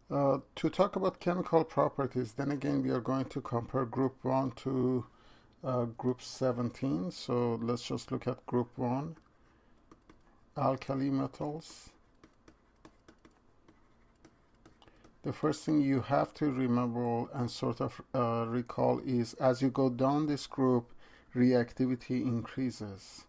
To talk about chemical properties, then again, we are going to compare group 1 to group 17. So let's just look at group 1, alkali metals. The first thing you have to remember and sort of recall is as you go down this group, reactivity increases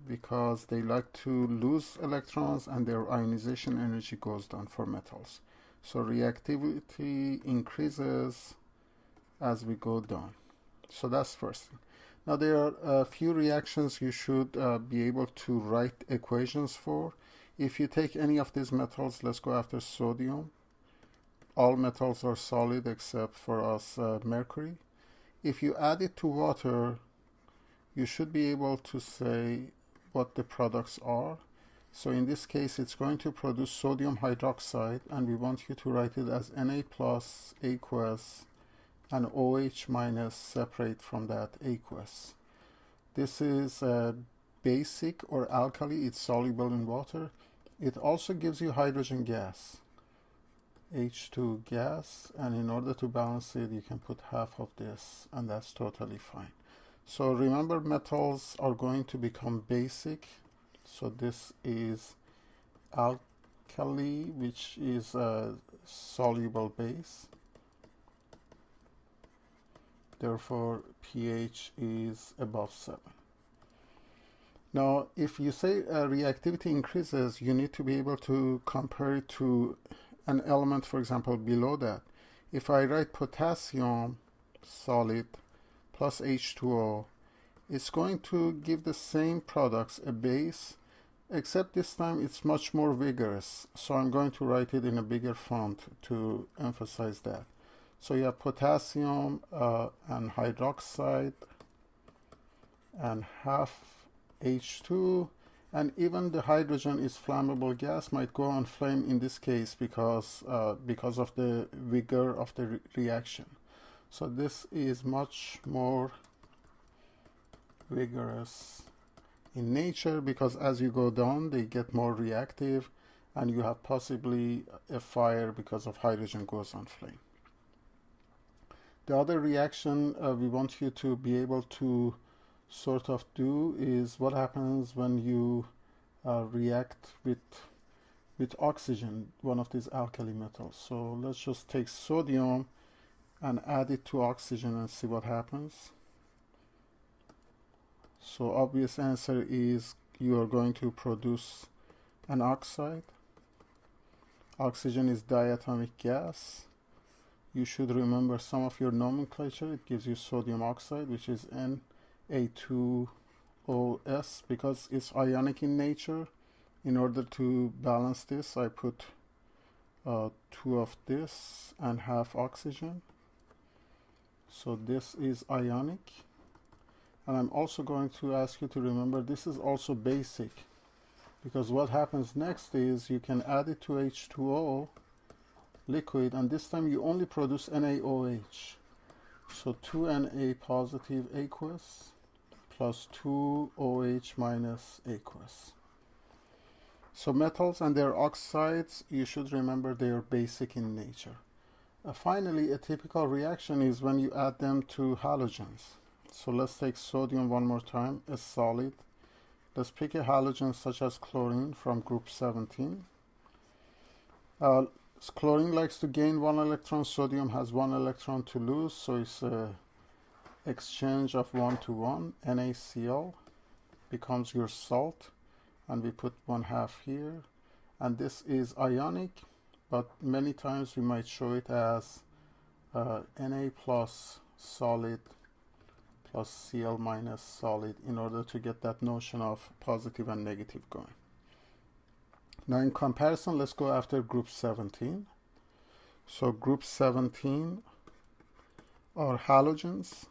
because they like to lose electrons and their ionization energy goes down for metals. So reactivity increases as we go down. So that's first thing. Now there are a few reactions you should be able to write equations for. If you take any of these metals, let's go after sodium. All metals are solid except for us mercury. If you add it to water, you should be able to say what the products are. So in this case, it's going to produce sodium hydroxide, and we want you to write it as Na plus aqueous and OH minus separate from that aqueous. This is basic or alkali. It's soluble in water. It also gives you hydrogen gas, H2 gas, and in order to balance it, you can put half of this, and that's totally fine. So remember, metals are going to become basic. So this is alkali, which is a soluble base. Therefore, pH is above 7. Now, if you say reactivity increases, you need to be able to compare it to an element, for example, below that. If I write potassium solid plus H2O, it's going to give the same products, a base, except this time it's much more vigorous. So I'm going to write it in a bigger font to emphasize that. So you have potassium and hydroxide and half H2, and even the hydrogen is flammable gas, might go on flame in this case because of the vigor of the reaction. So this is much more vigorous in nature because as you go down, they get more reactive, and you have possibly a fire because of hydrogen goes on flame. The other reaction we want you to be able to sort of do is what happens when you react with oxygen, one of these alkali metals. So let's just take sodium and add it to oxygen and see what happens. So obvious answer is you are going to produce an oxide. Oxygen is diatomic gas. You should remember some of your nomenclature. It gives you sodium oxide, which is Na2OS, because it's ionic in nature. In order to balance this, I put 2 of this and half oxygen. So this is ionic. And I'm also going to ask you to remember this is also basic, because what happens next is you can add it to H2O liquid, and this time you only produce NaOH. So 2Na positive aqueous plus 2OH minus aqueous. So metals and their oxides, you should remember they are basic in nature. Finally, a typical reaction is when you add them to halogens. So let's take sodium one more time, a solid. Let's pick a halogen such as chlorine from group 17. Chlorine likes to gain 1 electron, sodium has 1 electron to lose, so it's an exchange of 1 to 1. NaCl becomes your salt, and we put 1/2 here. And this is ionic, but many times we might show it as Na plus solid plus Cl minus solid in order to get that notion of positive and negative going. Now in comparison, let's go after group 17. So group 17 are halogens.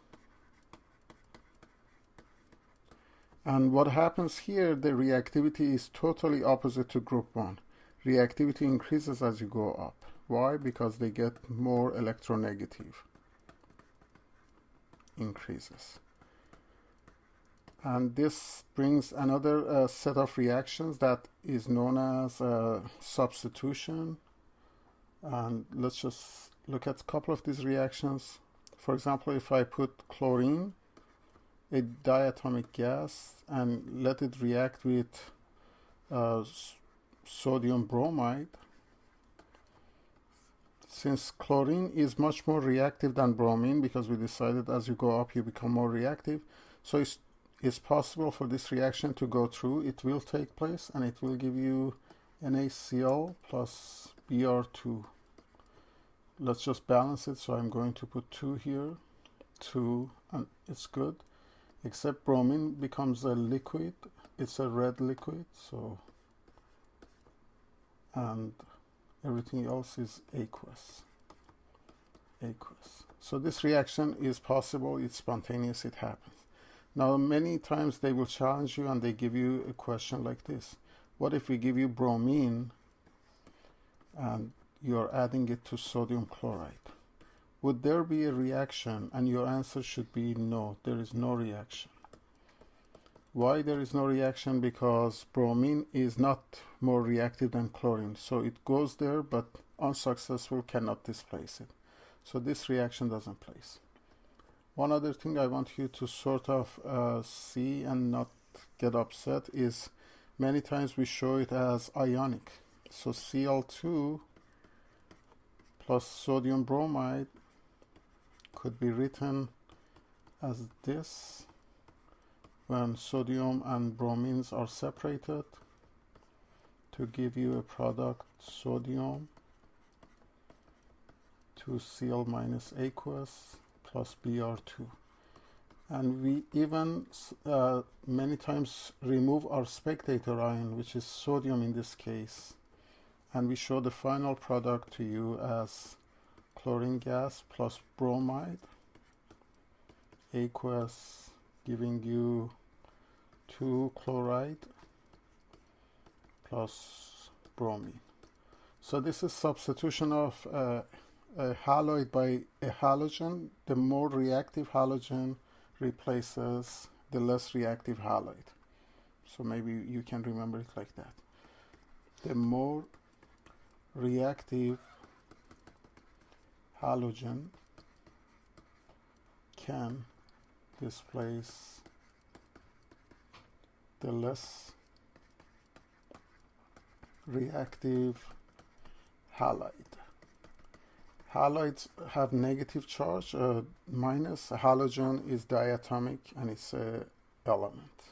And what happens here, the reactivity is totally opposite to group 1. Reactivity increases as you go up. Why? Because they get more electronegative. Increases. And this brings another set of reactions that is known as substitution. And let's just look at a couple of these reactions. For example, if I put chlorine, a diatomic gas, and let it react with sodium bromide, since chlorine is much more reactive than bromine, because we decided as you go up you become more reactive, so it's possible for this reaction to go through. It will take place and it will give you NaCl plus Br2. Let's just balance it, so I'm going to put 2 here, 2, and it's good, except bromine becomes a liquid. It's a red liquid, so, and everything else is aqueous. So this reaction is possible, it's spontaneous, it happens. Now many times they will challenge you and they give you a question like this: what if we give you bromine and you're adding it to sodium chloride? Would there be a reaction? And your answer should be no, there is no reaction. Why there is no reaction? Because bromine is not more reactive than chlorine, so it goes there but unsuccessful, cannot displace it. So this reaction doesn't place. One other thing I want you to sort of see and not get upset is many times we show it as ionic. So Cl2 plus sodium bromide could be written as this when sodium and bromines are separated to give you a product sodium 2Cl minus aqueous plus Br2. And we even many times remove our spectator ion, which is sodium in this case, and we show the final product to you as chlorine gas plus bromide aqueous, giving you 2 chloride plus bromine. So this is substitution of a haloid by a halogen. The more reactive halogen replaces the less reactive halide. So maybe you can remember it like that. The more reactive halogen can displace the less reactive halide. Halides have negative charge, minus. A halogen is diatomic and it's an element.